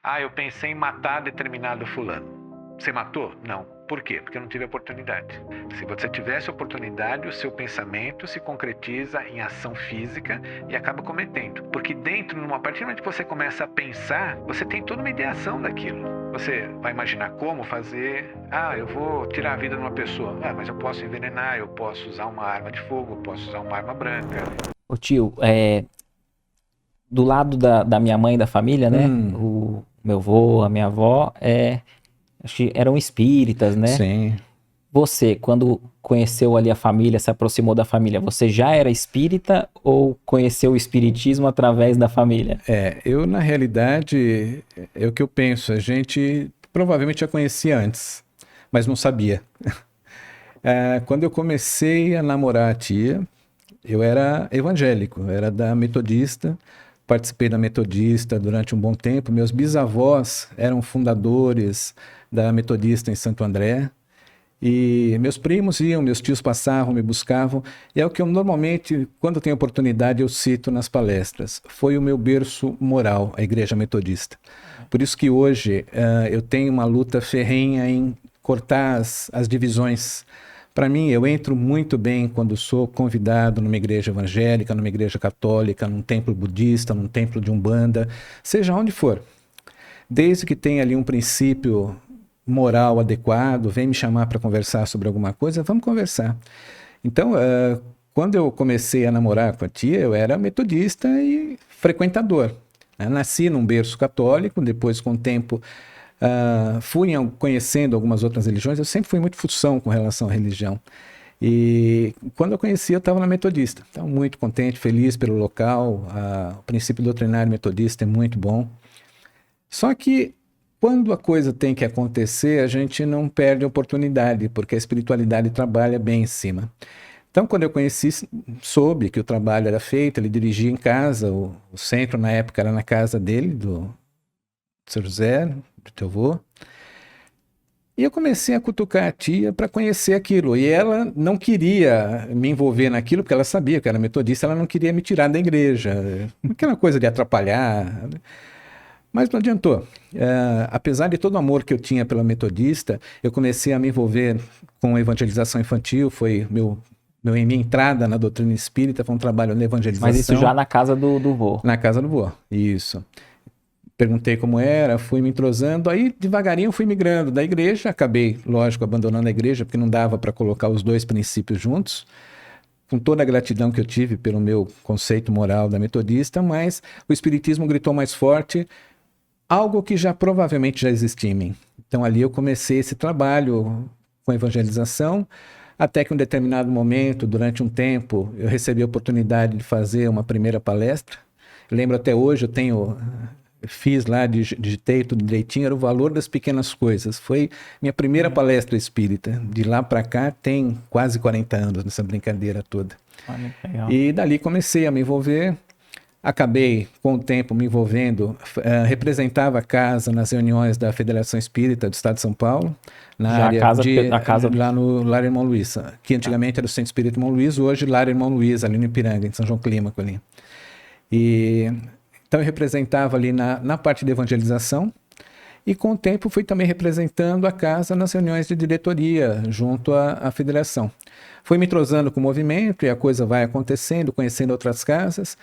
Ah, eu pensei em matar determinado fulano. Você matou? Não. Por quê? Porque eu não tive oportunidade. Se você tivesse oportunidade, o seu pensamento se concretiza em ação física e acaba cometendo. Porque dentro, a partir do momento que você começa a pensar, você tem toda uma ideação daquilo. Você vai imaginar como fazer. Ah, eu vou tirar a vida de uma pessoa. Ah, mas eu posso envenenar, eu posso usar uma arma de fogo, eu posso usar uma arma branca. Ô tio, do lado da minha mãe, da família, né? Hum, O meu avô, a minha avó, acho que eram espíritas, né? sim. Você, quando conheceu ali a família, se aproximou da família, você já era espírita ou conheceu o espiritismo através da família? Eu, na realidade, é o que eu penso. A gente provavelmente já conhecia antes, mas não sabia. Quando eu comecei a namorar a tia, eu era evangélico, eu era da Metodista, participei da Metodista durante um bom tempo. Meus bisavós eram fundadores da Metodista em Santo André. E meus primos iam, meus tios passavam, me buscavam. E é o que eu normalmente, quando tenho oportunidade, eu cito nas palestras. Foi o meu berço moral, a Igreja Metodista. Por isso que hoje eu tenho uma luta ferrenha em cortar as divisões. Para mim, eu entro muito bem quando sou convidado numa igreja evangélica, numa igreja católica, num templo budista, num templo de Umbanda, seja onde for. Desde que tenha ali um princípio moral adequado, vem me chamar para conversar sobre alguma coisa, vamos conversar. Então, quando eu comecei a namorar com a tia, eu era metodista e frequentador. Nasci num berço católico, depois, com o tempo, fui conhecendo algumas outras religiões. Eu sempre fui muito fução com relação à religião. E quando eu conheci, eu estava na Metodista. Estava muito contente, feliz pelo local. O princípio doutrinário metodista é muito bom. Só que quando a coisa tem que acontecer, a gente não perde a oportunidade, porque a espiritualidade trabalha bem em cima. Então, quando eu conheci, soube que o trabalho era feito, ele dirigia em casa, o centro na época era na casa dele, do seu José, do teu avô. E eu comecei a cutucar a tia para conhecer aquilo. E ela não queria me envolver naquilo, porque ela sabia que eu era metodista, ela não queria me tirar da igreja. Aquela coisa de atrapalhar. Mas não adiantou. Apesar de todo o amor que eu tinha pela Metodista, eu comecei a me envolver com a evangelização infantil. Foi minha entrada na doutrina espírita, foi um trabalho na evangelização. Mas isso já na casa do vô. Na casa do vô, isso. Perguntei como era, fui me entrosando, aí devagarinho fui migrando da igreja, acabei, lógico, abandonando a igreja, porque não dava para colocar os dois princípios juntos, com toda a gratidão que eu tive pelo meu conceito moral da Metodista, mas o espiritismo gritou mais forte, algo que já provavelmente já existia em mim. Então ali eu comecei esse trabalho com evangelização, até que em um determinado momento, durante um tempo, eu recebi a oportunidade de fazer uma primeira palestra. Eu lembro até hoje, fiz lá, digitei tudo direitinho, era o valor das pequenas coisas. Foi minha primeira palestra espírita. De lá para cá tem quase 40 anos nessa brincadeira toda. Olha, legal. E dali comecei a me envolver. Acabei, com o tempo, me envolvendo, representava a casa nas reuniões da Federação Espírita do Estado de São Paulo, lá no Lar Irmão Luiz, que antigamente era o Centro Espírita Irmão Luiz, hoje Lar Irmão Luiz, ali no Ipiranga, em São João Clímaco ali. Então eu representava ali na parte de evangelização, e com o tempo fui também representando a casa nas reuniões de diretoria, junto à federação. Fui me entrosando com o movimento, e a coisa vai acontecendo, conhecendo outras casas.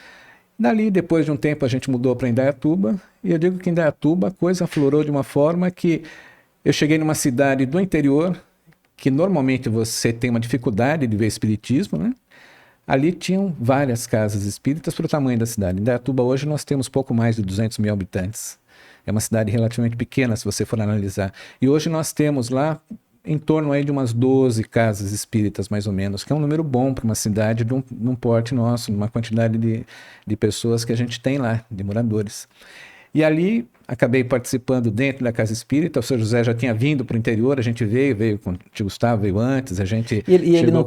Dali, depois de um tempo, a gente mudou para Indaiatuba, e eu digo que em Indaiatuba a coisa aflorou de uma forma que eu cheguei numa cidade do interior, que normalmente você tem uma dificuldade de ver espiritismo, né? Ali tinham várias casas espíritas para o tamanho da cidade. Em Indaiatuba hoje nós temos pouco mais de 200 mil habitantes. É uma cidade relativamente pequena, se você for analisar. E hoje nós temos lá em torno aí de umas 12 casas espíritas, mais ou menos, que é um número bom para uma cidade de um porte nosso, uma quantidade de pessoas que a gente tem lá, de moradores. E ali acabei participando dentro da Casa Espírita. O Sr. José já tinha vindo para o interior, a gente veio com o tio Gustavo, veio antes, a gente ele não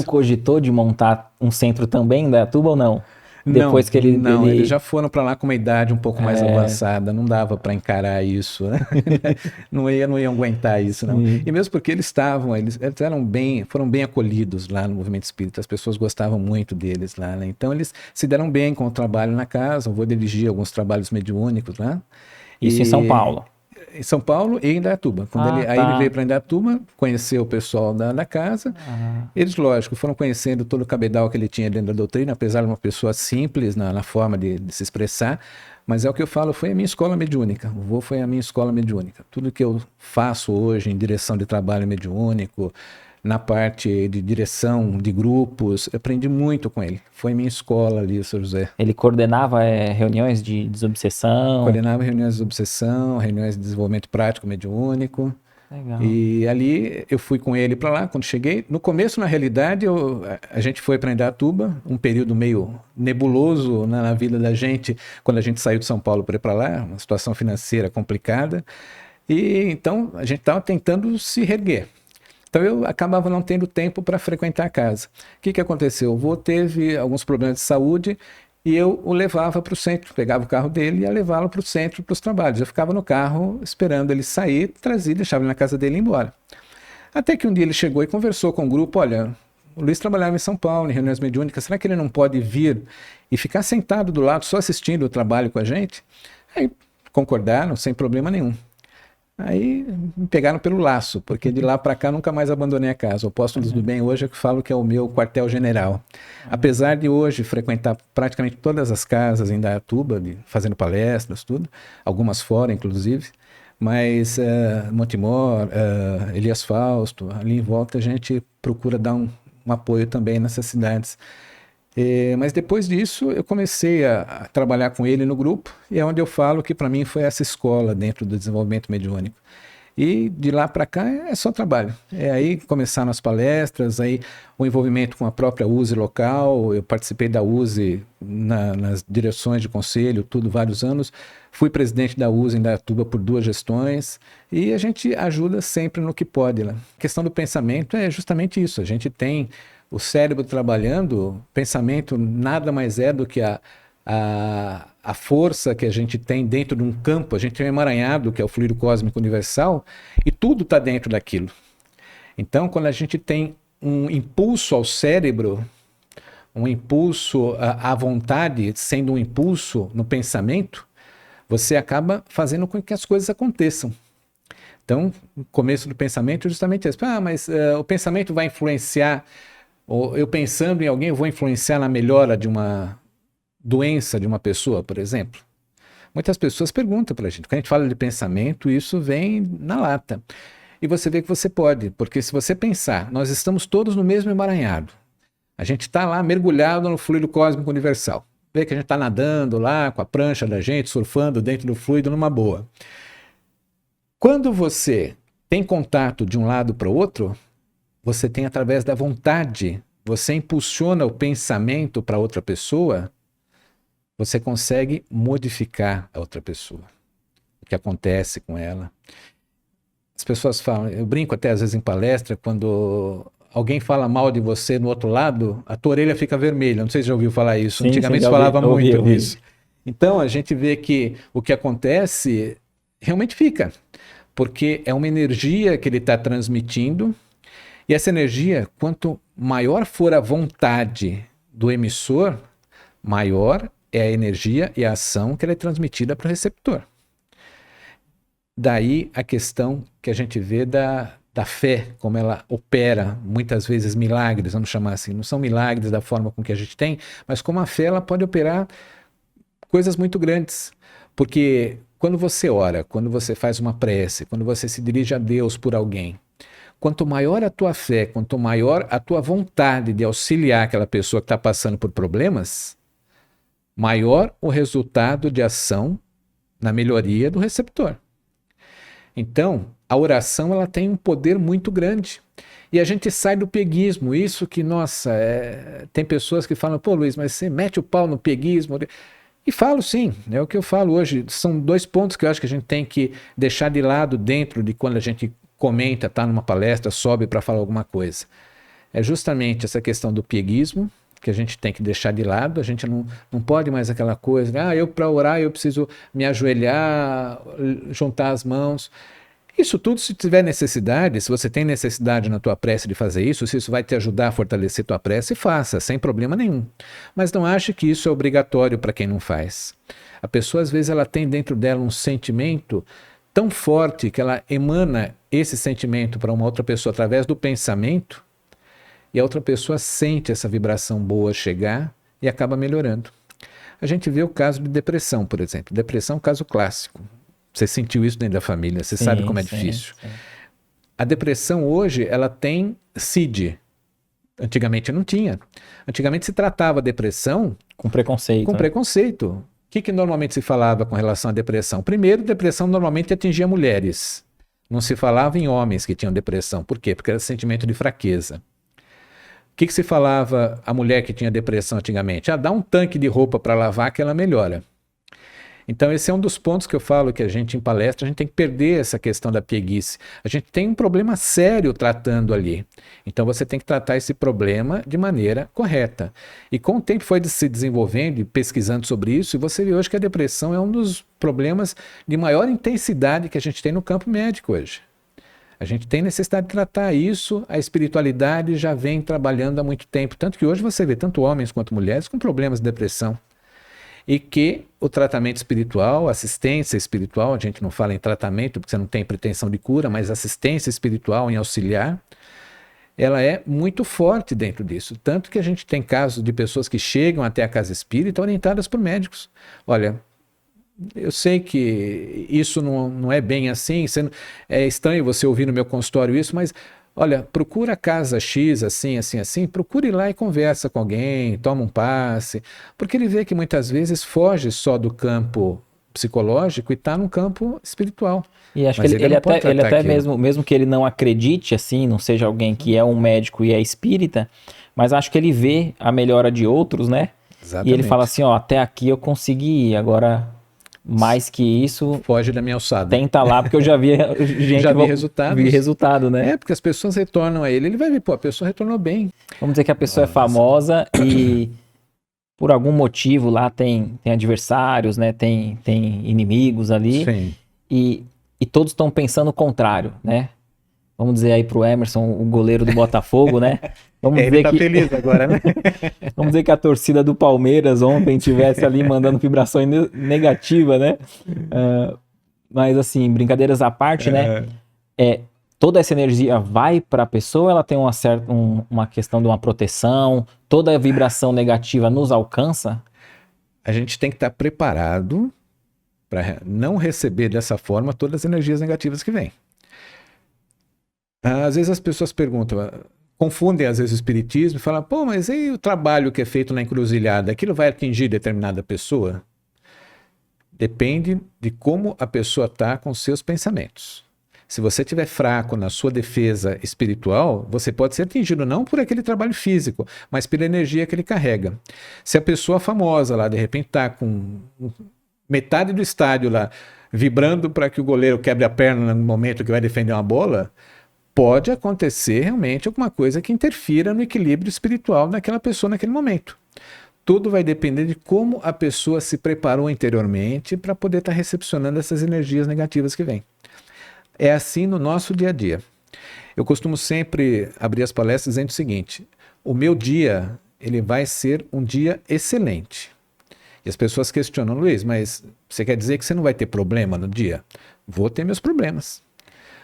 cogitou de montar um centro também da Tuba ou não? Depois que eles já foram para lá com uma idade um pouco mais avançada, não dava para encarar isso, né? não iam aguentar isso, não. E mesmo porque eles foram bem acolhidos lá no movimento espírita, as pessoas gostavam muito deles lá, né? Então eles se deram bem com o trabalho na casa, eu vou dirigir alguns trabalhos mediúnicos lá. Isso em São Paulo. Em São Paulo e em Indaiatuba. Aí ele veio para Indaiatuba, conheceu o pessoal da casa. Eles, lógico, foram conhecendo todo o cabedal que ele tinha dentro da doutrina, apesar de uma pessoa simples na forma de se expressar. Mas é o que eu falo, foi a minha escola mediúnica. O vô foi a minha escola mediúnica. Tudo que eu faço hoje em direção de trabalho mediúnico, na parte de direção de grupos, eu aprendi muito com ele. Foi minha escola ali, o Sr. José. Ele coordenava reuniões de desobsessão? Coordenava reuniões de desobsessão, reuniões de desenvolvimento prático mediúnico. Legal. E ali eu fui com ele para lá, quando cheguei. No começo, na realidade, a gente foi para Indaiatuba, um período meio nebuloso na vida da gente, quando a gente saiu de São Paulo para ir para lá, uma situação financeira complicada. E então a gente estava tentando se reerguer. Então eu acabava não tendo tempo para frequentar a casa. O que aconteceu? O vô teve alguns problemas de saúde e eu o levava para o centro, pegava o carro dele e ia levá-lo para o centro para os trabalhos. Eu ficava no carro esperando ele sair, trazia, deixava ele na casa dele e ia embora. Até que um dia ele chegou e conversou com o grupo, olha, o Luiz trabalhava em São Paulo, em reuniões mediúnicas, será que ele não pode vir e ficar sentado do lado só assistindo o trabalho com a gente? Aí concordaram, sem problema nenhum. Aí me pegaram pelo laço, porque de lá para cá nunca mais abandonei a casa. O Apóstolos do Bem hoje é que falo que é o meu quartel-general. Apesar de hoje frequentar praticamente todas as casas em Indaiatuba, fazendo palestras, tudo, algumas fora inclusive, mas Montemor, Elias Fausto, ali em volta a gente procura dar um apoio também nessas cidades. Mas depois disso eu comecei a trabalhar com ele no grupo e é onde eu falo que para mim foi essa escola dentro do desenvolvimento mediúnico. E de lá para cá é só trabalho. Aí começaram as palestras, aí o envolvimento com a própria USE local, eu participei da USE nas direções de conselho, tudo, vários anos. Fui presidente da USE em Indaiatuba por 2 gestões e a gente ajuda sempre no que pode. Né? A questão do pensamento é justamente isso, a gente tem o cérebro trabalhando, pensamento nada mais é do que a força que a gente tem dentro de um campo. A gente tem um emaranhado, que é o fluido cósmico universal, e tudo está dentro daquilo. Então, quando a gente tem um impulso ao cérebro, um impulso à vontade, sendo um impulso no pensamento, você acaba fazendo com que as coisas aconteçam. Então, o começo do pensamento é justamente isso. Mas o pensamento vai influenciar, ou eu pensando em alguém, eu vou influenciar na melhora de uma doença de uma pessoa, por exemplo? Muitas pessoas perguntam para a gente. Quando a gente fala de pensamento, isso vem na lata. E você vê que você pode, porque se você pensar, nós estamos todos no mesmo emaranhado. A gente está lá mergulhado no fluido cósmico universal. Vê que a gente está nadando lá com a prancha da gente, surfando dentro do fluido numa boa. Quando você tem contato de um lado para o outro, você tem através da vontade, você impulsiona o pensamento para outra pessoa, você consegue modificar a outra pessoa. O que acontece com ela. As pessoas falam, eu brinco até às vezes em palestra, quando alguém fala mal de você no outro lado, a tua orelha fica vermelha. Não sei se já ouviu falar isso. Sim, antigamente se falava muito disso. Então a gente vê que o que acontece realmente fica. Porque é uma energia que ele está transmitindo. E essa energia, quanto maior for a vontade do emissor, maior é a energia e a ação que ela é transmitida para o receptor. Daí a questão que a gente vê da fé, como ela opera, muitas vezes milagres, vamos chamar assim. Não são milagres da forma com que a gente tem, mas como a fé ela pode operar coisas muito grandes. Porque quando você ora, quando você faz uma prece, quando você se dirige a Deus por alguém, quanto maior a tua fé, quanto maior a tua vontade de auxiliar aquela pessoa que está passando por problemas, maior o resultado de ação na melhoria do receptor. Então, a oração ela tem um poder muito grande. E a gente sai do pieguismo. Isso que, nossa, tem pessoas que falam, pô Luiz, mas você mete o pau no pieguismo. E falo sim, é o que eu falo hoje. São 2 pontos que eu acho que a gente tem que deixar de lado dentro de quando a gente comenta, está numa palestra, sobe para falar alguma coisa. É justamente essa questão do pieguismo, que a gente tem que deixar de lado. A gente não pode mais aquela coisa, eu para orar eu preciso me ajoelhar, juntar as mãos. Isso tudo, se tiver necessidade, se você tem necessidade na tua prece de fazer isso, se isso vai te ajudar a fortalecer tua prece, faça, sem problema nenhum. Mas não ache que isso é obrigatório para quem não faz. A pessoa, às vezes, ela tem dentro dela um sentimento tão forte que ela emana esse sentimento para uma outra pessoa através do pensamento, e a outra pessoa sente essa vibração boa chegar e acaba melhorando. A gente vê o caso de depressão, por exemplo. Depressão é um caso clássico. Você sentiu isso dentro da família, você sabe como é difícil. Sim. A depressão hoje, ela tem CID. Antigamente não tinha. Antigamente se tratava a depressão... Com preconceito. Com preconceito. O que normalmente se falava com relação à depressão? Primeiro, depressão normalmente atingia mulheres. Não se falava em homens que tinham depressão. Por quê? Porque era sentimento de fraqueza. O que se falava a mulher que tinha depressão antigamente? Dá um tanque de roupa para lavar que ela melhora. Então esse é um dos pontos que eu falo que a gente em palestra, a gente tem que perder essa questão da pieguice. A gente tem um problema sério tratando ali. Então você tem que tratar esse problema de maneira correta. E com o tempo foi se desenvolvendo e pesquisando sobre isso, e você vê hoje que a depressão é um dos problemas de maior intensidade que a gente tem no campo médico hoje. A gente tem necessidade de tratar isso, a espiritualidade já vem trabalhando há muito tempo. Tanto que hoje você vê tanto homens quanto mulheres com problemas de depressão. E que o tratamento espiritual, assistência espiritual, a gente não fala em tratamento porque você não tem pretensão de cura, mas assistência espiritual em auxiliar, ela é muito forte dentro disso. Tanto que a gente tem casos de pessoas que chegam até a casa espírita orientadas por médicos. Olha, eu sei que isso não é bem assim, é estranho você ouvir no meu consultório isso, mas olha, procura a casa X, assim, procure ir lá e conversa com alguém, toma um passe, porque ele vê que muitas vezes foge só do campo psicológico e está no campo espiritual. E acho que ele até mesmo que ele não acredite, assim, não seja alguém que é um médico e é espírita, mas acho que ele vê a melhora de outros, né? Exatamente. E ele fala assim, ó, até aqui eu consegui ir, agora... Mais que isso... Foge da minha alçada. Tenta lá, porque eu já vi gente... Já vi resultados. Vi resultado, né? É, porque as pessoas retornam a ele. Ele vai ver, pô, a pessoa retornou bem. Vamos dizer que a pessoa é famosa e por algum motivo lá tem adversários, né? Tem inimigos ali. Sim. E todos estão pensando o contrário, né? Vamos dizer aí pro Emerson, o goleiro do Botafogo, né? Vamos dizer ele tá feliz agora, né? Vamos dizer que a torcida do Palmeiras ontem tivesse ali mandando vibrações negativas, né? Mas assim, brincadeiras à parte, né? Toda essa energia vai para a pessoa, ela tem uma questão de uma proteção, toda a vibração negativa nos alcança? A gente tem que estar preparado para não receber dessa forma todas as energias negativas que vêm. Às vezes as pessoas perguntam, confundem às vezes o espiritismo e falam, pô, mas e o trabalho que é feito na encruzilhada, aquilo vai atingir determinada pessoa? Depende de como a pessoa está com seus pensamentos. Se você estiver fraco na sua defesa espiritual, você pode ser atingido não por aquele trabalho físico, mas pela energia que ele carrega. Se a pessoa famosa lá, de repente, está com metade do estádio lá, vibrando para que o goleiro quebre a perna no momento que vai defender uma bola, pode acontecer realmente alguma coisa que interfira no equilíbrio espiritual daquela pessoa naquele momento. Tudo vai depender de como a pessoa se preparou anteriormente para poder estar recepcionando essas energias negativas que vêm. É assim no nosso dia a dia. Eu costumo sempre abrir as palestras dizendo o seguinte, o meu dia ele vai ser um dia excelente. E as pessoas questionam, Luiz, mas você quer dizer que você não vai ter problema no dia? Vou ter meus problemas.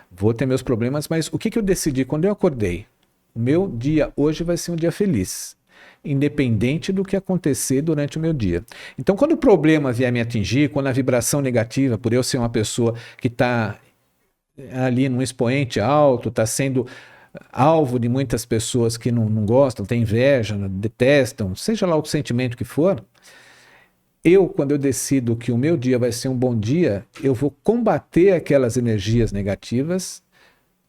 Vou ter meus problemas, mas o que eu decidi quando eu acordei? O meu dia hoje vai ser um dia feliz, independente do que acontecer durante o meu dia. Então, quando o problema vier me atingir, quando a vibração negativa, por eu ser uma pessoa que está ali num expoente alto, está sendo alvo de muitas pessoas que não gostam, têm inveja, detestam, seja lá o sentimento que for, quando eu decido que o meu dia vai ser um bom dia, eu vou combater aquelas energias negativas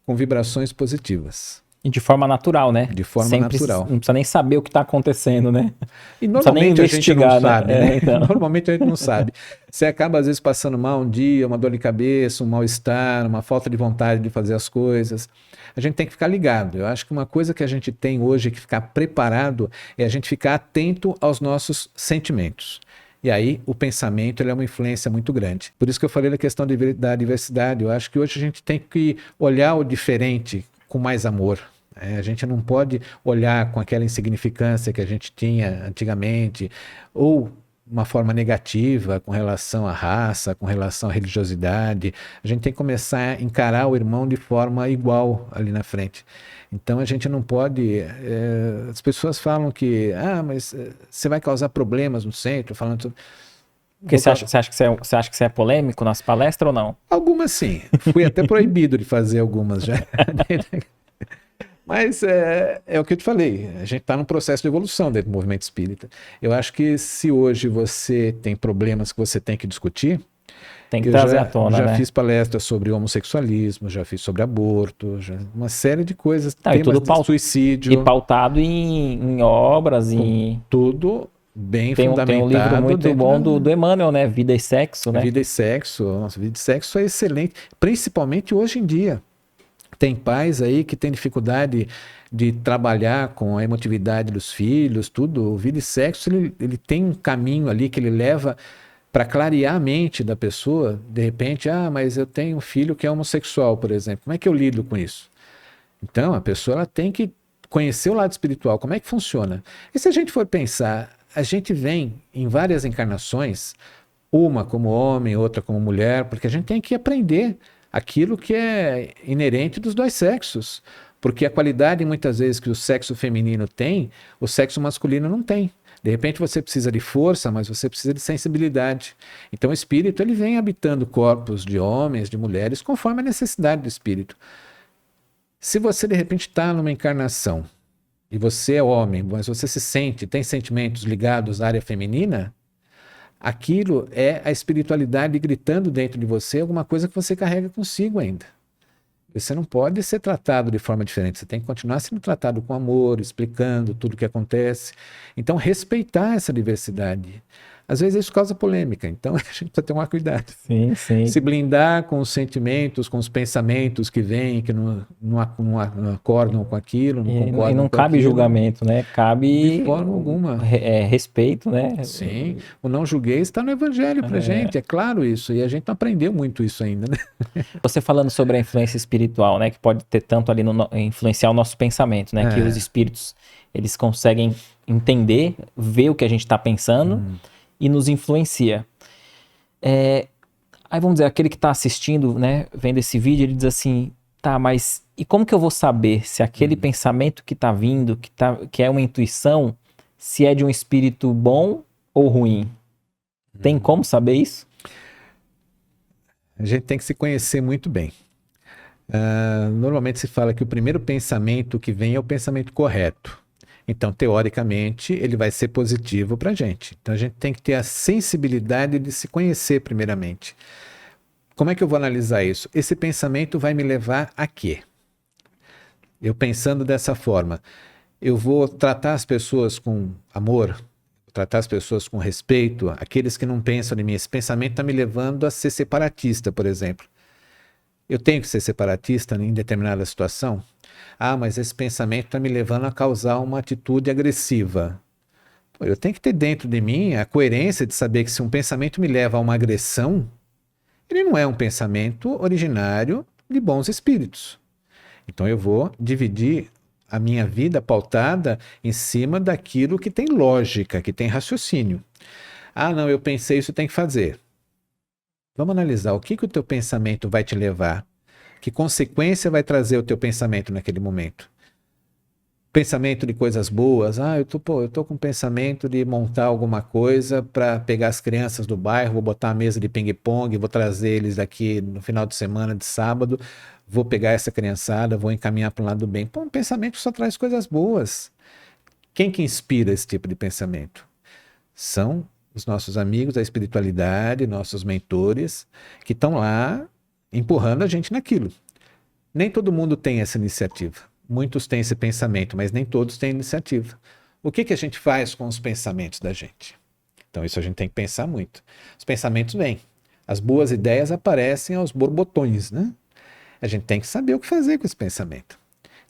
com vibrações positivas. E de forma natural, né? De forma natural. Não precisa nem saber o que está acontecendo, né? E normalmente a gente não sabe, né? Então. Normalmente a gente não sabe. Você acaba às vezes passando mal um dia, uma dor de cabeça, um mal-estar, uma falta de vontade de fazer as coisas. A gente tem que ficar ligado. Eu acho que uma coisa que a gente tem hoje que ficar preparado é a gente ficar atento aos nossos sentimentos. E aí o pensamento ele é uma influência muito grande. Por isso que eu falei da questão da diversidade. Eu acho que hoje a gente tem que olhar o diferente com mais amor. A gente não pode olhar com aquela insignificância que a gente tinha antigamente, ou uma forma negativa com relação à raça, com relação à religiosidade. A gente tem que começar a encarar o irmão de forma igual ali na frente. Então a gente não pode... as pessoas falam que mas você vai causar problemas no centro, falando sobre... Porque você acha que você é polêmico nas palestras ou não? Algumas sim. Fui até proibido de fazer algumas já. Mas é o que eu te falei, a gente está num processo de evolução dentro do movimento espírita. Eu acho que se hoje você tem problemas que você tem que discutir, tem que trazer à tona, já fiz palestras sobre homossexualismo, já fiz sobre aborto, uma série de coisas, temas de suicídio. E pautado em obras, tudo bem fundamentado. Tem um livro muito bom do Emmanuel, né? Vida e Sexo, né? Vida e Sexo, nossa, Vida e Sexo é excelente, principalmente hoje em dia. Tem pais aí que têm dificuldade de trabalhar com a emotividade dos filhos, tudo. O Vida e Sexo, ele tem um caminho ali que ele leva para clarear a mente da pessoa. De repente, mas eu tenho um filho que é homossexual, por exemplo. Como é que eu lido com isso? Então, a pessoa ela tem que conhecer o lado espiritual, como é que funciona. E se a gente for pensar, a gente vem em várias encarnações, uma como homem, outra como mulher, porque a gente tem que aprender aquilo que é inerente dos dois sexos, porque a qualidade muitas vezes que o sexo feminino tem, o sexo masculino não tem. De repente você precisa de força, mas você precisa de sensibilidade. Então o espírito ele vem habitando corpos de homens, de mulheres, conforme a necessidade do espírito. Se você de repente está numa encarnação e você é homem, mas você tem sentimentos ligados à área feminina, aquilo é a espiritualidade gritando dentro de você alguma coisa que você carrega consigo ainda. Você não pode ser tratado de forma diferente, você tem que continuar sendo tratado com amor, explicando tudo o que acontece. Então, respeitar essa diversidade. Às vezes isso causa polêmica, então a gente precisa tomar cuidado. Sim, sim. Se blindar com os sentimentos, com os pensamentos que vêm, que não acordam com aquilo, não concordam com aquilo. E não cabe julgamento, né? Cabe... De forma alguma. Respeito, né? Sim, o não julguei está no Evangelho pra gente, é claro isso, e a gente não aprendeu muito isso ainda, né? Você falando sobre a influência espiritual, né? Que pode ter tanto ali, influenciar o nosso pensamento, né? Que os espíritos, eles conseguem entender, ver o que a gente está pensando, e nos influencia. Aí vamos dizer, aquele que está assistindo, né, vendo esse vídeo, ele diz assim, tá, mas e como que eu vou saber se aquele pensamento que está vindo, que é uma intuição, se é de um espírito bom ou ruim? Tem como saber isso? A gente tem que se conhecer muito bem. Normalmente se fala que o primeiro pensamento que vem é o pensamento correto. Então, teoricamente, ele vai ser positivo para a gente. Então, a gente tem que ter a sensibilidade de se conhecer primeiramente. Como é que eu vou analisar isso? Esse pensamento vai me levar a quê? Eu pensando dessa forma, eu vou tratar as pessoas com amor, tratar as pessoas com respeito, aqueles que não pensam em mim. Esse pensamento está me levando a ser separatista, por exemplo. Eu tenho que ser separatista em determinada situação? Mas esse pensamento está me levando a causar uma atitude agressiva. Eu tenho que ter dentro de mim a coerência de saber que se um pensamento me leva a uma agressão, ele não é um pensamento originário de bons espíritos. Então eu vou dividir a minha vida pautada em cima daquilo que tem lógica, que tem raciocínio. Não, eu pensei isso, tem que fazer. Vamos analisar o que o teu pensamento vai te levar. Que consequência vai trazer o teu pensamento naquele momento? Pensamento de coisas boas. Eu tô com pensamento de montar alguma coisa para pegar as crianças do bairro, vou botar uma mesa de ping-pong, vou trazer eles daqui no final de semana, de sábado, vou pegar essa criançada, vou encaminhar para o lado do bem. Um pensamento só traz coisas boas. Quem que inspira esse tipo de pensamento? São os nossos amigos da espiritualidade, nossos mentores, que estão lá empurrando a gente naquilo. Nem todo mundo tem essa iniciativa. Muitos têm esse pensamento, mas nem todos têm iniciativa. O que a gente faz com os pensamentos da gente? Então isso a gente tem que pensar muito. Os pensamentos vêm. As boas ideias aparecem aos borbotões, né? A gente tem que saber o que fazer com esse pensamento.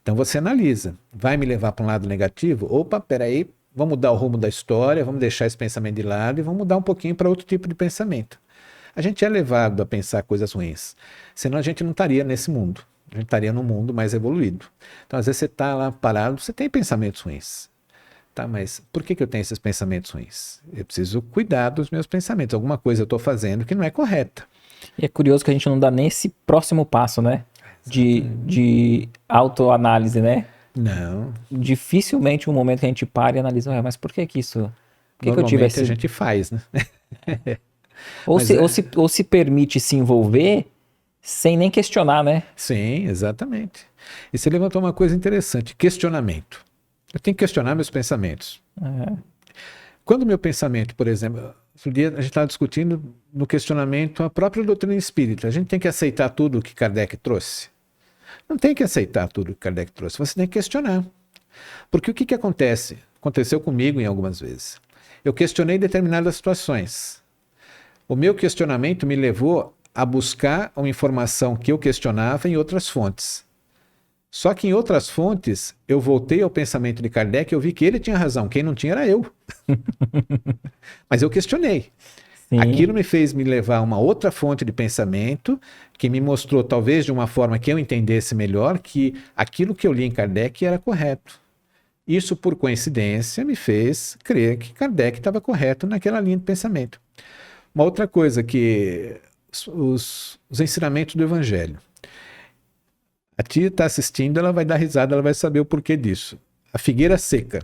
Então você analisa. Vai me levar para um lado negativo? Opa, peraí, Vamos mudar o rumo da história, vamos deixar esse pensamento de lado e vamos mudar um pouquinho para outro tipo de pensamento. A gente é levado a pensar coisas ruins, senão a gente não estaria nesse mundo, a gente estaria num mundo mais evoluído. Então, às vezes você está lá parado, você tem pensamentos ruins. Tá, mas por que eu tenho esses pensamentos ruins? Eu preciso cuidar dos meus pensamentos. Alguma coisa eu estou fazendo que não é correta. E é curioso que a gente não dá nem esse próximo passo, né? De autoanálise, né? Não. Dificilmente um momento que a gente para e analisa, mas por que isso? Por que eu tive esse... a gente faz, né? Ou se permite se envolver sem nem questionar, né? Sim, exatamente. E você levantou uma coisa interessante, questionamento. Eu tenho que questionar meus pensamentos. Quando meu pensamento, por exemplo, outro dia a gente estava discutindo no questionamento a própria doutrina espírita. A gente tem que aceitar tudo o que Kardec trouxe? Não tem que aceitar tudo o que Kardec trouxe, você tem que questionar. Porque o que acontece? Aconteceu comigo em algumas vezes. Eu questionei determinadas situações. O meu questionamento me levou a buscar uma informação que eu questionava em outras fontes. Só que em outras fontes, eu voltei ao pensamento de Kardec e eu vi que ele tinha razão, quem não tinha era eu. Mas eu questionei. Sim. Aquilo me fez me levar a uma outra fonte de pensamento que me mostrou, talvez de uma forma que eu entendesse melhor, que aquilo que eu li em Kardec era correto. Isso, por coincidência, me fez crer que Kardec estava correto naquela linha de pensamento. Uma outra coisa que os ensinamentos do Evangelho. A tia está assistindo, ela vai dar risada, ela vai saber o porquê disso. A figueira seca.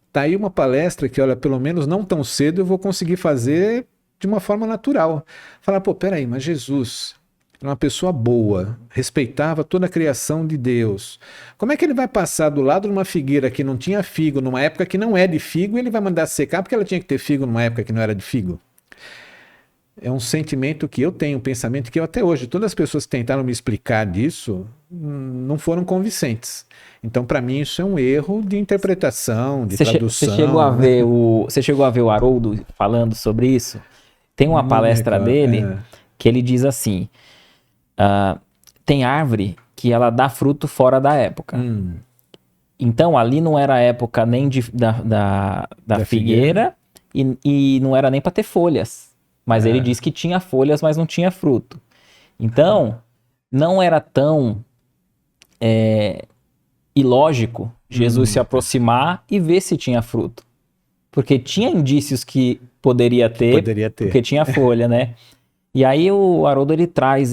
Está aí uma palestra que, olha, pelo menos não tão cedo eu vou conseguir fazer de uma forma natural. Falar, peraí, mas Jesus era uma pessoa boa, respeitava toda a criação de Deus. Como é que ele vai passar do lado de uma figueira que não tinha figo, numa época que não é de figo, e ele vai mandar secar porque ela tinha que ter figo numa época que não era de figo? É um sentimento que eu tenho, um pensamento que eu até hoje, todas as pessoas que tentaram me explicar disso, não foram convincentes. Então, para mim, isso é um erro de interpretação, de tradução. Você chegou a ver o Haroldo falando sobre isso? Tem uma palestra dele que ele diz assim, tem árvore que ela dá fruto fora da época. Então, ali não era a época nem da figueira e não era nem para ter folhas. Mas ele disse que tinha folhas, mas não tinha fruto. Então, não era tão ilógico Jesus se aproximar e ver se tinha fruto. Porque tinha indícios que poderia ter. Porque tinha folha, né? E aí o Haroldo, ele traz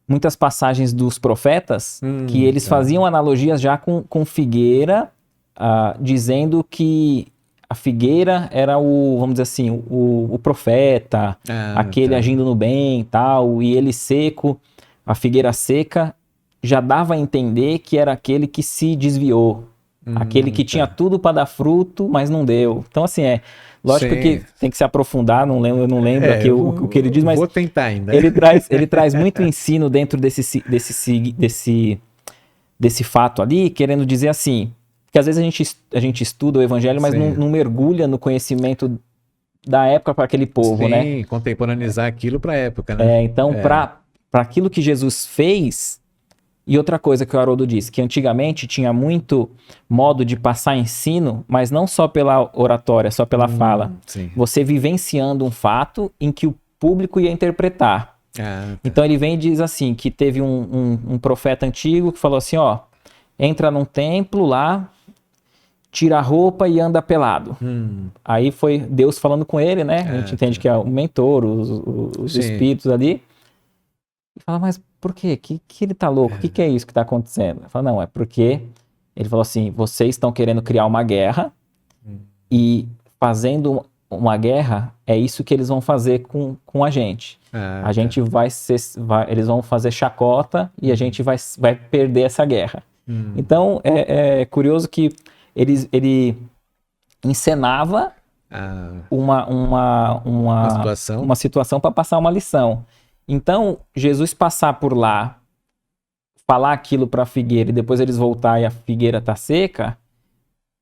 muitas passagens dos profetas que eles faziam analogias já com figueira, dizendo que a figueira era vamos dizer assim, o profeta, aquele agindo no bem e tal, e ele seco, a figueira seca, já dava a entender que era aquele que se desviou, aquele que tinha tudo para dar fruto, mas não deu. Então, assim, lógico que tem que se aprofundar, eu não lembro aqui o que ele diz, mas vou tentar ainda. Ele traz muito ensino dentro desse fato ali, querendo dizer assim, porque às vezes a gente estuda o evangelho, mas não mergulha no conhecimento da época para aquele povo, né? Sim, contemporaneizar aquilo para a época, né? Então, para aquilo que Jesus fez, e outra coisa que o Haroldo disse, que antigamente tinha muito modo de passar ensino, mas não só pela oratória, só pela fala. Sim. Você vivenciando um fato em que o público ia interpretar. Então ele vem e diz assim, que teve um profeta antigo que falou assim, entra num templo lá, tira a roupa e anda pelado. Aí foi Deus falando com ele, né? A gente entende que é o mentor, os espíritos ali. E fala, mas por quê? Que ele tá louco? O que é isso que tá acontecendo? Ele fala, não, é porque ele falou assim, vocês estão querendo criar uma guerra e fazendo uma guerra, é isso que eles vão fazer com a gente. A gente eles vão fazer chacota e a gente vai perder essa guerra. Então, é curioso que ele encenava uma situação para passar uma lição. Então, Jesus passar por lá, falar aquilo para a figueira e depois eles voltar e a figueira tá seca,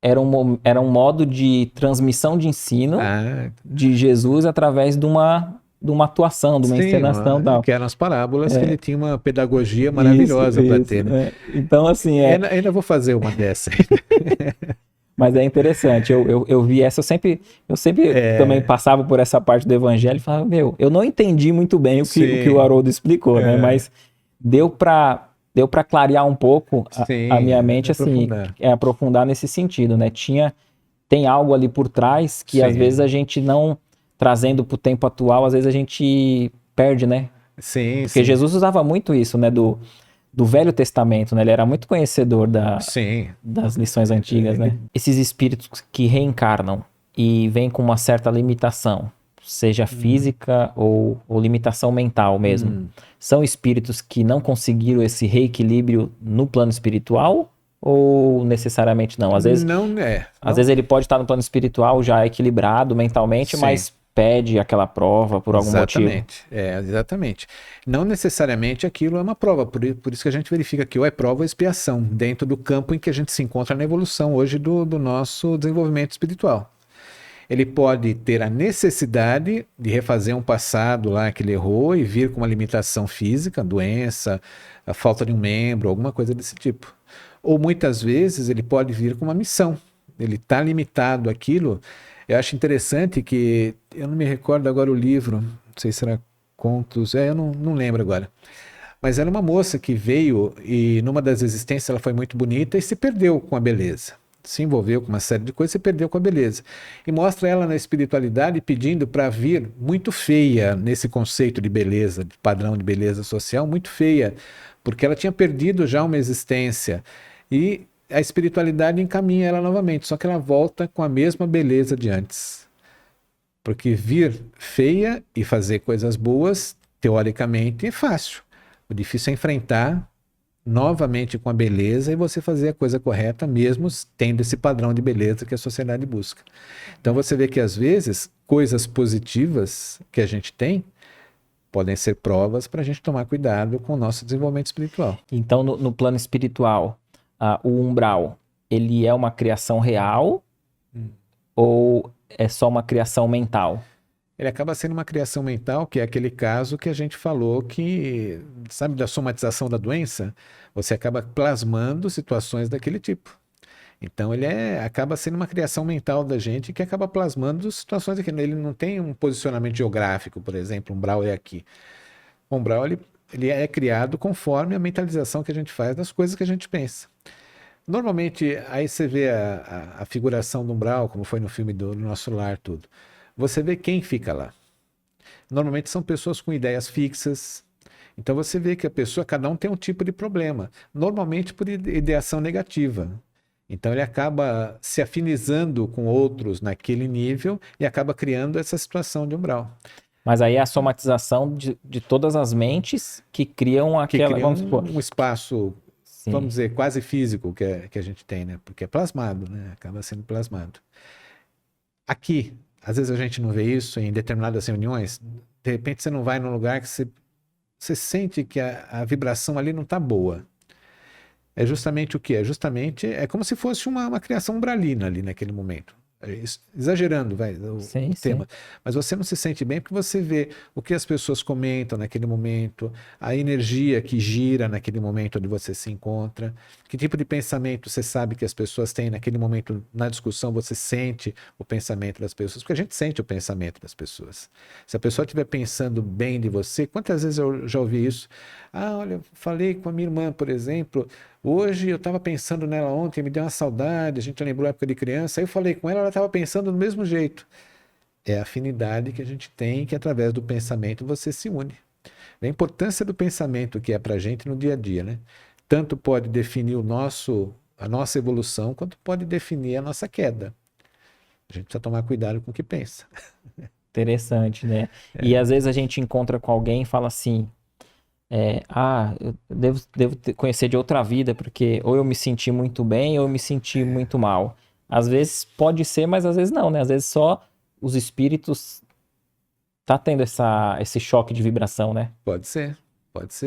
era um modo de transmissão de ensino de Jesus através de uma atuação, de uma encenação. Tal. Que eram as parábolas, que ele tinha uma pedagogia maravilhosa para ter. Né? Então, assim... Ainda vou fazer uma dessa. Mas é interessante, eu vi essa, eu sempre também passava por essa parte do evangelho e falava, eu não entendi muito bem o que o Haroldo explicou, né? Mas deu para clarear um pouco a minha mente, assim, aprofundar nesse sentido, né? Tem algo ali por trás que às vezes a gente não, trazendo para o tempo atual, às vezes a gente perde, né? Sim, Porque Jesus usava muito isso, né? Do Velho Testamento, né? Ele era muito conhecedor das lições antigas, né? Esses espíritos que reencarnam e vêm com uma certa limitação, seja física ou limitação mental mesmo, são espíritos que não conseguiram esse reequilíbrio no plano espiritual ou necessariamente não? Às vezes, às vezes ele pode estar no plano espiritual já equilibrado mentalmente, mas pede aquela prova por algum motivo. Exatamente. Não necessariamente aquilo é uma prova, por isso que a gente verifica que ou é prova ou expiação, dentro do campo em que a gente se encontra na evolução hoje do nosso desenvolvimento espiritual. Ele pode ter a necessidade de refazer um passado lá que ele errou e vir com uma limitação física, doença, a falta de um membro, alguma coisa desse tipo. Ou muitas vezes ele pode vir com uma missão, ele está limitado àquilo. Eu acho interessante que, eu não me recordo agora o livro, não sei se era Contos, eu não lembro agora. Mas era uma moça que veio e numa das existências ela foi muito bonita e se perdeu com a beleza. Se envolveu com uma série de coisas e se perdeu com a beleza. E mostra ela na espiritualidade pedindo para vir muito feia nesse conceito de beleza, de padrão de beleza social, muito feia, porque ela tinha perdido já uma existência. E a espiritualidade encaminha ela novamente, só que ela volta com a mesma beleza de antes. Porque vir feia e fazer coisas boas, teoricamente, é fácil. O difícil é enfrentar novamente com a beleza e você fazer a coisa correta, mesmo tendo esse padrão de beleza que a sociedade busca. Então você vê que às vezes coisas positivas que a gente tem podem ser provas para a gente tomar cuidado com o nosso desenvolvimento espiritual. Então no plano espiritual, o umbral, ele é uma criação real ou é só uma criação mental? Ele acaba sendo uma criação mental, que é aquele caso que a gente falou que, sabe, da somatização da doença, você acaba plasmando situações daquele tipo. Então ele acaba sendo uma criação mental da gente que acaba plasmando situações aqui. Ele não tem um posicionamento geográfico, por exemplo, umbral é aqui. O umbral ele é criado conforme a mentalização que a gente faz das coisas que a gente pensa. Normalmente, aí você vê a figuração do umbral, como foi no filme do Nosso Lar, tudo. Você vê quem fica lá. Normalmente são pessoas com ideias fixas. Então você vê que a pessoa, cada um tem um tipo de problema. Normalmente por ideação negativa. Então ele acaba se afinizando com outros naquele nível e acaba criando essa situação de umbral. Mas aí é a somatização de todas as mentes que criam aquela... vamos supor, um espaço, vamos dizer, quase físico que a gente tem, né? Porque é plasmado, né? Acaba sendo plasmado. Aqui, às vezes a gente não vê isso em determinadas reuniões. De repente você não vai num lugar que você sente que a vibração ali não está boa. É justamente o quê? É como se fosse uma criação umbralina ali naquele momento. Exagerando, o tema. Mas você não se sente bem porque você vê o que as pessoas comentam naquele momento, a energia que gira naquele momento onde você se encontra, que tipo de pensamento você sabe que as pessoas têm naquele momento na discussão, você sente o pensamento das pessoas, porque a gente sente o pensamento das pessoas. Se a pessoa estiver pensando bem de você, quantas vezes eu já ouvi isso? Olha, falei com a minha irmã, por exemplo, hoje eu estava pensando nela ontem, me deu uma saudade, a gente lembrou a época de criança, aí eu falei com ela estava pensando do mesmo jeito. É a afinidade que a gente tem, que através do pensamento você se une. A importância do pensamento que é para a gente no dia a dia, né? Tanto pode definir a nossa evolução, quanto pode definir a nossa queda. A gente precisa tomar cuidado com o que pensa. Interessante, né? E às vezes a gente encontra com alguém e fala assim, eu devo conhecer de outra vida, porque ou eu me senti muito bem ou eu me senti muito mal. Às vezes pode ser, mas às vezes não, né? Às vezes só os espíritos tá tendo esse choque de vibração, né? Pode ser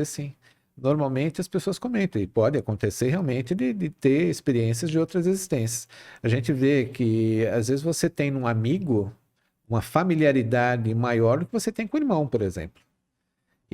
sim. Normalmente as pessoas comentam, e pode acontecer realmente de ter experiências de outras existências. A gente vê que às vezes você tem num amigo uma familiaridade maior do que você tem com o irmão, por exemplo.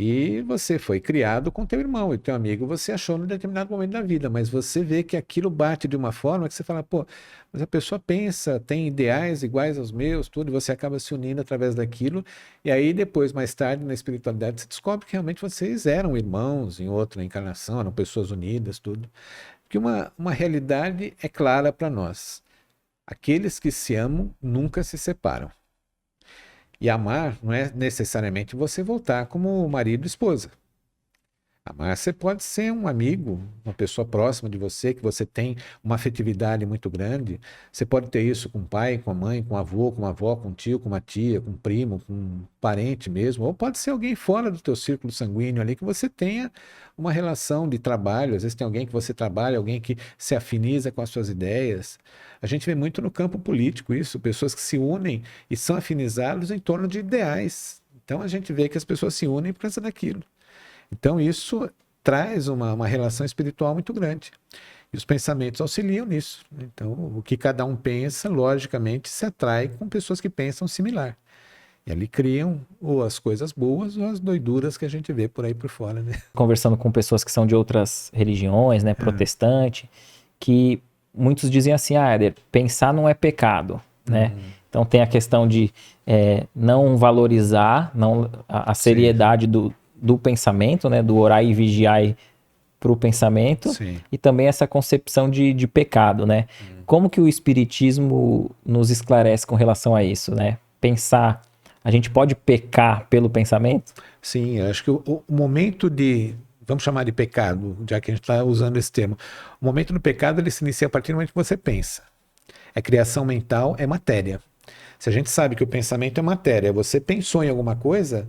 E você foi criado com teu irmão e teu amigo você achou num determinado momento da vida, mas você vê que aquilo bate de uma forma que você fala, pô, mas a pessoa pensa, tem ideais iguais aos meus, tudo, e você acaba se unindo através daquilo, e aí depois, mais tarde, na espiritualidade, você descobre que realmente vocês eram irmãos em outra encarnação, eram pessoas unidas, tudo. Que uma realidade é clara para nós. Aqueles que se amam nunca se separam. E amar não é necessariamente você voltar como marido e esposa. Amar, você pode ser um amigo, uma pessoa próxima de você, que você tem uma afetividade muito grande. Você pode ter isso com o pai, com a mãe, com o avô, com a avó, com o tio, com uma tia, com um primo, com um parente mesmo. Ou pode ser alguém fora do teu círculo sanguíneo ali, que você tenha uma relação de trabalho. Às vezes tem alguém que você trabalha, alguém que se afiniza com as suas ideias. A gente vê muito no campo político isso, pessoas que se unem e são afinizados em torno de ideais. Então a gente vê que as pessoas se unem por causa daquilo. Então, isso traz uma relação espiritual muito grande. E os pensamentos auxiliam nisso. Então, o que cada um pensa, logicamente, se atrai com pessoas que pensam similar. E ali criam ou as coisas boas ou as doiduras que a gente vê por aí por fora, né? Conversando com pessoas que são de outras religiões, né, protestante, que muitos dizem assim, Éder, pensar não é pecado, né? Então, tem a questão de não valorizar a seriedade do pensamento, né, do orar e vigiar para o pensamento. Sim. E também essa concepção de pecado, né? Como que o Espiritismo nos esclarece com relação a isso, né? Pensar, a gente pode pecar pelo pensamento? Sim, eu acho que o momento vamos chamar de pecado, já que a gente está usando esse termo, o momento do pecado ele se inicia a partir do momento que você pensa. É criação mental, é matéria. Se a gente sabe que o pensamento é matéria, você pensou em alguma coisa,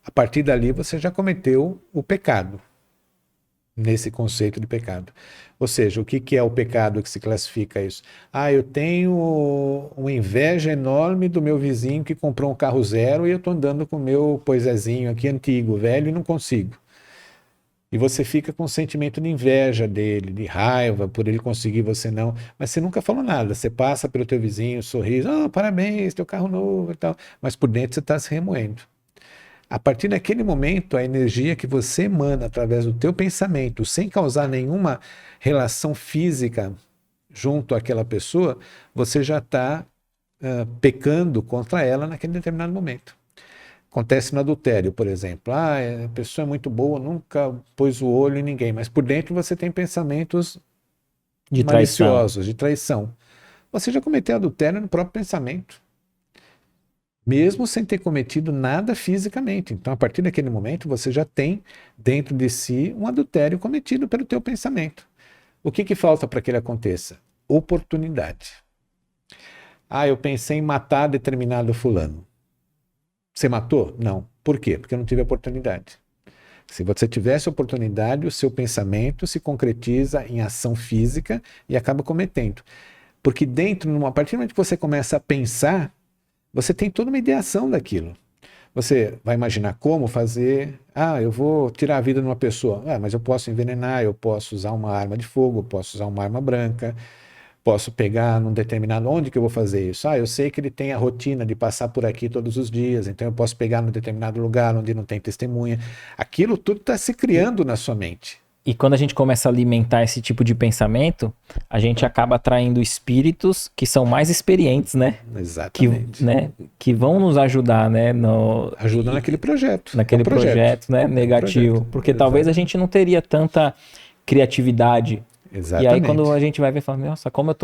a partir dali você já cometeu o pecado, nesse conceito de pecado. Ou seja, o que é o pecado que se classifica isso? Eu tenho uma inveja enorme do meu vizinho que comprou um carro zero e eu estou andando com o meu poisésinho aqui antigo, velho, e não consigo. E você fica com um sentimento de inveja dele, de raiva por ele conseguir, você não. Mas você nunca falou nada. Você passa pelo teu vizinho, sorriso, parabéns, teu carro novo e tal. Mas por dentro você está se remoendo. A partir daquele momento, a energia que você emana através do teu pensamento, sem causar nenhuma relação física junto àquela pessoa, você já está pecando contra ela naquele determinado momento. Acontece no adultério, por exemplo. A pessoa é muito boa, nunca pôs o olho em ninguém, mas por dentro você tem pensamentos maliciosos, de traição. Você já cometeu adultério no próprio pensamento, mesmo sem ter cometido nada fisicamente. Então, a partir daquele momento, você já tem dentro de si um adultério cometido pelo teu pensamento. O que falta para que ele aconteça? Oportunidade. Eu pensei em matar determinado fulano. Você matou? Não. Por quê? Porque eu não tive oportunidade. Se você tivesse oportunidade, o seu pensamento se concretiza em ação física e acaba cometendo. Porque a partir do momento que você começa a pensar, você tem toda uma ideação daquilo. Você vai imaginar como fazer. Eu vou tirar a vida de uma pessoa. Mas eu posso envenenar, eu posso usar uma arma de fogo, eu posso usar uma arma branca, posso pegar num determinado... Onde que eu vou fazer isso? Eu sei que ele tem a rotina de passar por aqui todos os dias, então eu posso pegar num determinado lugar onde não tem testemunha. Aquilo tudo está se criando na sua mente. E quando a gente começa a alimentar esse tipo de pensamento, a gente acaba atraindo espíritos que são mais experientes, né? Exatamente. Que vão nos ajudar, né? Ajuda naquele projeto. Naquele projeto, né? Negativo. Projeto. Porque talvez a gente não teria tanta criatividade. Exatamente. E aí quando a gente vai ver e fala, nossa, como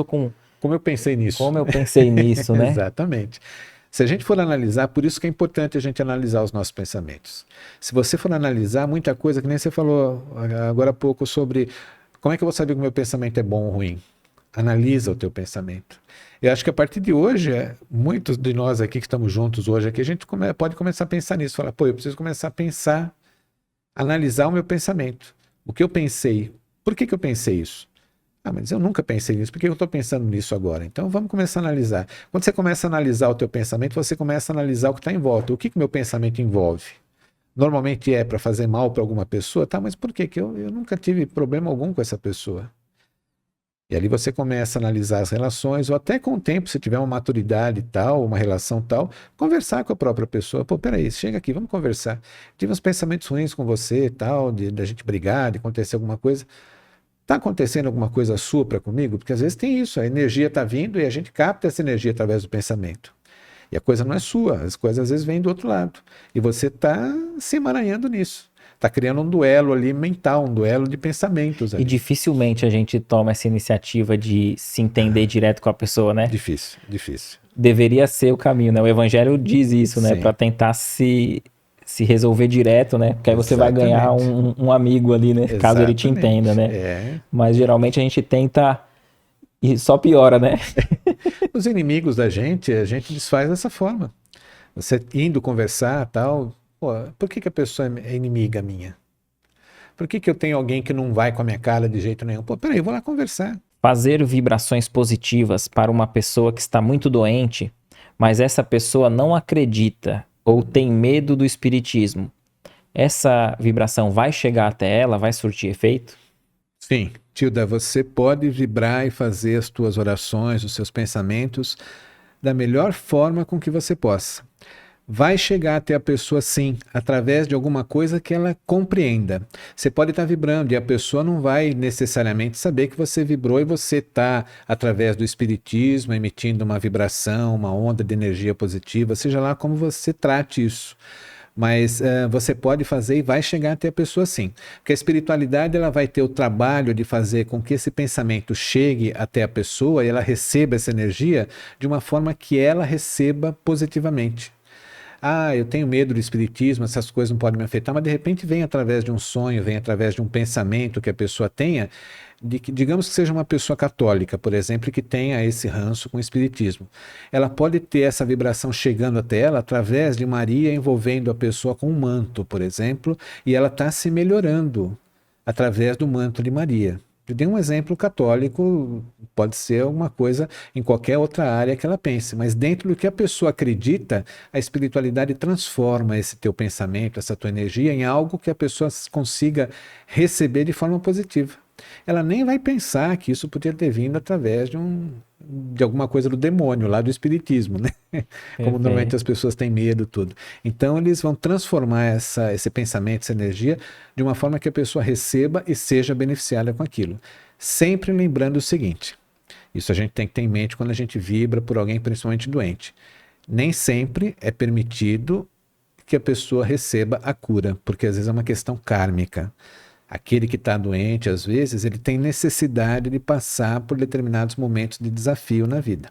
eu pensei nisso. Como eu pensei nisso, né? Exatamente. Se a gente for analisar, por isso que é importante a gente analisar os nossos pensamentos. Se você for analisar muita coisa, que nem você falou agora há pouco sobre como é que eu vou saber que o meu pensamento é bom ou ruim. Analisa o teu pensamento. Eu acho que a partir de hoje, muitos de nós aqui que estamos juntos hoje, aqui, a gente pode começar a pensar nisso. Falar, eu preciso começar a pensar, analisar o meu pensamento. O que eu pensei, por que eu pensei isso? Mas eu nunca pensei nisso, por que eu estou pensando nisso agora? Então vamos começar a analisar. Quando você começa a analisar o teu pensamento, você começa a analisar o que está em volta. O que meu pensamento envolve? Normalmente é para fazer mal para alguma pessoa, mas por que eu nunca tive problema algum com essa pessoa? E ali você começa a analisar as relações, ou até com o tempo, se tiver uma maturidade tal, uma relação tal, conversar com a própria pessoa. Pô, peraí, chega aqui, vamos conversar. Tive uns pensamentos ruins com você, tal, de a gente brigar, de acontecer alguma coisa. Tá acontecendo alguma coisa sua para comigo? Porque às vezes tem isso, a energia tá vindo e a gente capta essa energia através do pensamento. E a coisa não é sua, as coisas às vezes vêm do outro lado. E você tá se emaranhando nisso. Tá criando um duelo ali mental, um duelo de pensamentos E ali. dificilmente a gente toma essa iniciativa de se entender direto com a pessoa, né? Difícil, difícil. Deveria ser o caminho, né? O evangelho diz isso, né? Sim. Para tentar se resolver direto, né? Porque aí você vai ganhar um amigo ali, né? Caso ele te entenda, né? É. Mas geralmente a gente tenta e só piora, né? Os inimigos da gente, a gente desfaz dessa forma. Você indo conversar, tal, pô, por que a pessoa é inimiga minha? Por que eu tenho alguém que não vai com a minha cara de jeito nenhum? Pô, peraí, eu vou lá conversar. Fazer vibrações positivas para uma pessoa que está muito doente, mas essa pessoa não acredita ou tem medo do espiritismo. Essa vibração vai chegar até ela, vai surtir efeito? Sim, Tilda, você pode vibrar e fazer as tuas orações, os seus pensamentos da melhor forma com que você possa. Vai chegar até a pessoa sim, através de alguma coisa que ela compreenda. Você pode estar vibrando e a pessoa não vai necessariamente saber que você vibrou e você está, através do espiritismo, emitindo uma vibração, uma onda de energia positiva, seja lá como você trate isso. Mas você pode fazer e vai chegar até a pessoa sim. Porque a espiritualidade ela vai ter o trabalho de fazer com que esse pensamento chegue até a pessoa e ela receba essa energia de uma forma que ela receba positivamente. Ah, eu tenho medo do espiritismo, essas coisas não podem me afetar, mas de repente vem através de um sonho, vem através de um pensamento que a pessoa tenha, de que, digamos que seja uma pessoa católica, por exemplo, que tenha esse ranço com o espiritismo. Ela pode ter essa vibração chegando até ela através de Maria envolvendo a pessoa com um manto, por exemplo, e ela está se melhorando através do manto de Maria. Eu dei um exemplo católico, pode ser uma coisa em qualquer outra área que ela pense, mas dentro do que a pessoa acredita, a espiritualidade transforma esse teu pensamento, essa tua energia em algo que a pessoa consiga receber de forma positiva. Ela nem vai pensar que isso podia ter vindo através de alguma coisa do demônio, lá do espiritismo, né? Como normalmente as pessoas têm medo, tudo. Então eles vão transformar esse pensamento, essa energia, de uma forma que a pessoa receba e seja beneficiada com aquilo. Sempre lembrando o seguinte, isso a gente tem que ter em mente quando a gente vibra por alguém principalmente doente. Nem sempre é permitido que a pessoa receba a cura, porque às vezes é uma questão kármica. Aquele que está doente, às vezes, ele tem necessidade de passar por determinados momentos de desafio na vida,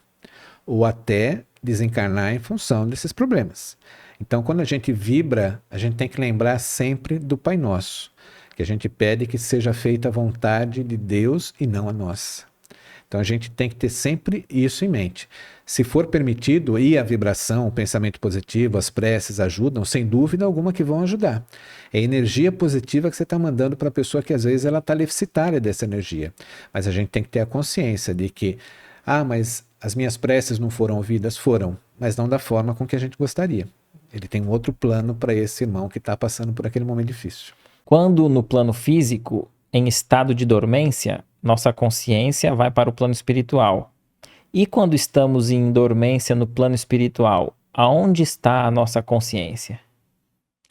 ou até desencarnar em função desses problemas. Então, quando a gente vibra, a gente tem que lembrar sempre do Pai Nosso, que a gente pede que seja feita a vontade de Deus e não a nossa. Então a gente tem que ter sempre isso em mente. Se for permitido, e a vibração, o pensamento positivo, as preces ajudam, sem dúvida alguma que vão ajudar. É energia positiva que você está mandando para a pessoa que às vezes ela está deficitária dessa energia. Mas a gente tem que ter a consciência de que, mas as minhas preces não foram ouvidas? Foram, mas não da forma com que a gente gostaria. Ele tem um outro plano para esse irmão que está passando por aquele momento difícil. Quando no plano físico, em estado de dormência, nossa consciência vai para o plano espiritual. E quando estamos em dormência no plano espiritual, aonde está a nossa consciência?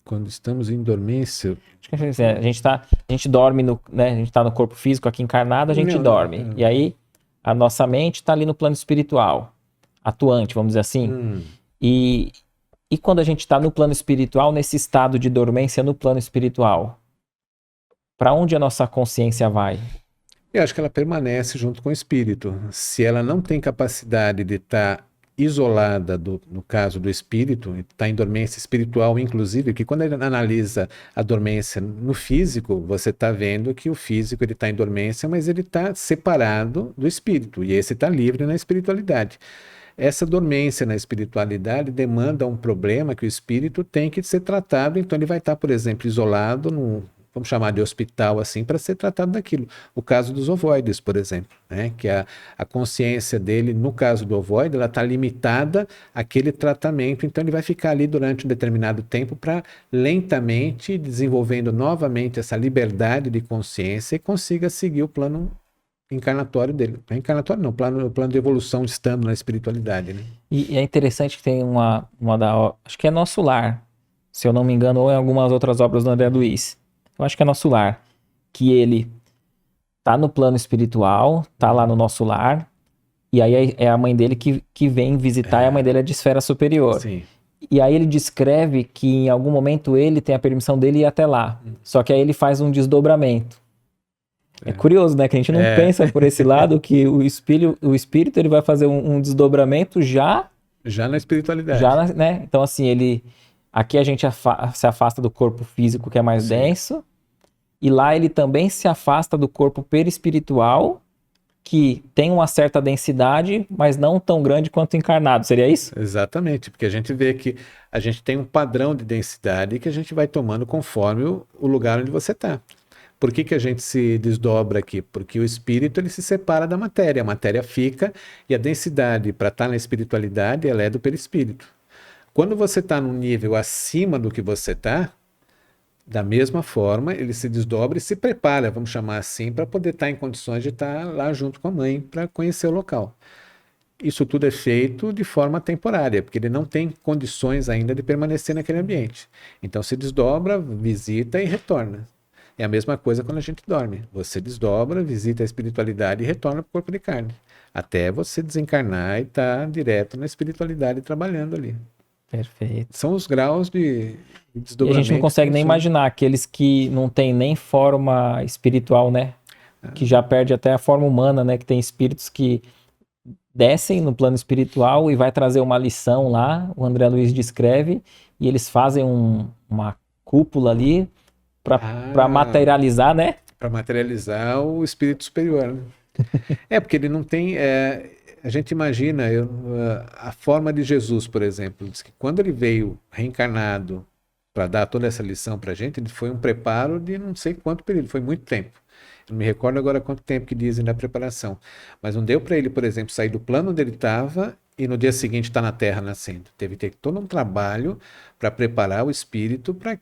Quando estamos em dormência... A gente dorme, né? A gente está no corpo físico aqui encarnado, a gente dorme. E aí, a nossa mente está ali no plano espiritual, atuante, vamos dizer assim. E quando a gente está no plano espiritual, nesse estado de dormência no plano espiritual, para onde a nossa consciência vai? Eu acho que ela permanece junto com o espírito. Se ela não tem capacidade de estar isolada, no caso do espírito, está em dormência espiritual, inclusive, que quando ele analisa a dormência no físico, você está vendo que o físico está em dormência, mas ele está separado do espírito, e esse está livre na espiritualidade. Essa dormência na espiritualidade demanda um problema que o espírito tem que ser tratado, então ele vai estar, por exemplo, isolado vamos chamar de hospital assim, para ser tratado daquilo. O caso dos ovoides, por exemplo, né? Que a consciência dele, no caso do ovoide, ela está limitada àquele tratamento, então ele vai ficar ali durante um determinado tempo para lentamente desenvolvendo novamente essa liberdade de consciência e consiga seguir o plano encarnatório dele. Reencarnatório não, plano de evolução estando na espiritualidade, né? E é interessante que tem acho que é Nosso Lar, se eu não me engano, ou em algumas outras obras do André Luiz. Eu acho que é Nosso Lar, que ele tá no plano espiritual, tá lá no Nosso Lar, e aí é a mãe dele que vem visitar, e a mãe dele é de esfera superior. Sim. E aí ele descreve que em algum momento ele tem a permissão dele ir até lá. Só que aí ele faz um desdobramento. É curioso, né? Que a gente não pensa por esse lado que o espírito ele vai fazer um desdobramento já na espiritualidade. né? Então assim, aqui a gente se afasta do corpo físico que é mais denso, e lá ele também se afasta do corpo perispiritual, que tem uma certa densidade, mas não tão grande quanto encarnado. Seria isso? Exatamente, porque a gente vê que a gente tem um padrão de densidade que a gente vai tomando conforme o lugar onde você está. Por que a gente se desdobra aqui? Porque o espírito ele se separa da matéria, a matéria fica, e a densidade para estar na espiritualidade ela é do perispírito. Quando você está num nível acima do que você está, da mesma forma, ele se desdobra e se prepara, vamos chamar assim, para poder estar em condições de estar lá junto com a mãe para conhecer o local. Isso tudo é feito de forma temporária, porque ele não tem condições ainda de permanecer naquele ambiente. Então se desdobra, visita e retorna. É a mesma coisa quando a gente dorme. Você desdobra, visita a espiritualidade e retorna para o corpo de carne. Até você desencarnar e estar direto na espiritualidade trabalhando ali. Perfeito. São os graus de desdobramento. E a gente não consegue nem imaginar aqueles que não tem nem forma espiritual, né? Que já perde até a forma humana, né? Que tem espíritos que descem no plano espiritual e vai trazer uma lição lá, o André Luiz descreve, e eles fazem uma cúpula ali para materializar, né? Para materializar o espírito superior, né? Porque ele não tem... a gente imagina a forma de Jesus, por exemplo, diz que quando ele veio reencarnado para dar toda essa lição para a gente, ele foi um preparo de não sei quanto período, foi muito tempo. Eu não me recordo agora quanto tempo que dizem da preparação, mas não deu para ele, por exemplo, sair do plano onde ele estava e no dia seguinte estar na Terra nascendo. Teve que ter todo um trabalho para preparar o espírito para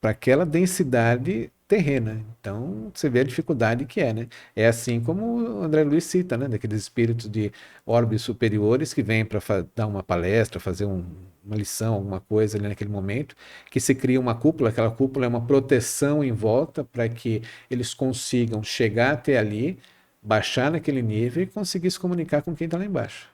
aquela densidade terrena. Então, você vê a dificuldade que é, né? É assim como o André Luiz cita, né? Daqueles espíritos de órbitas superiores que vêm para dar uma palestra, fazer uma lição, alguma coisa ali naquele momento, que se cria uma cúpula, aquela cúpula é uma proteção em volta para que eles consigam chegar até ali, baixar naquele nível e conseguir se comunicar com quem está lá embaixo.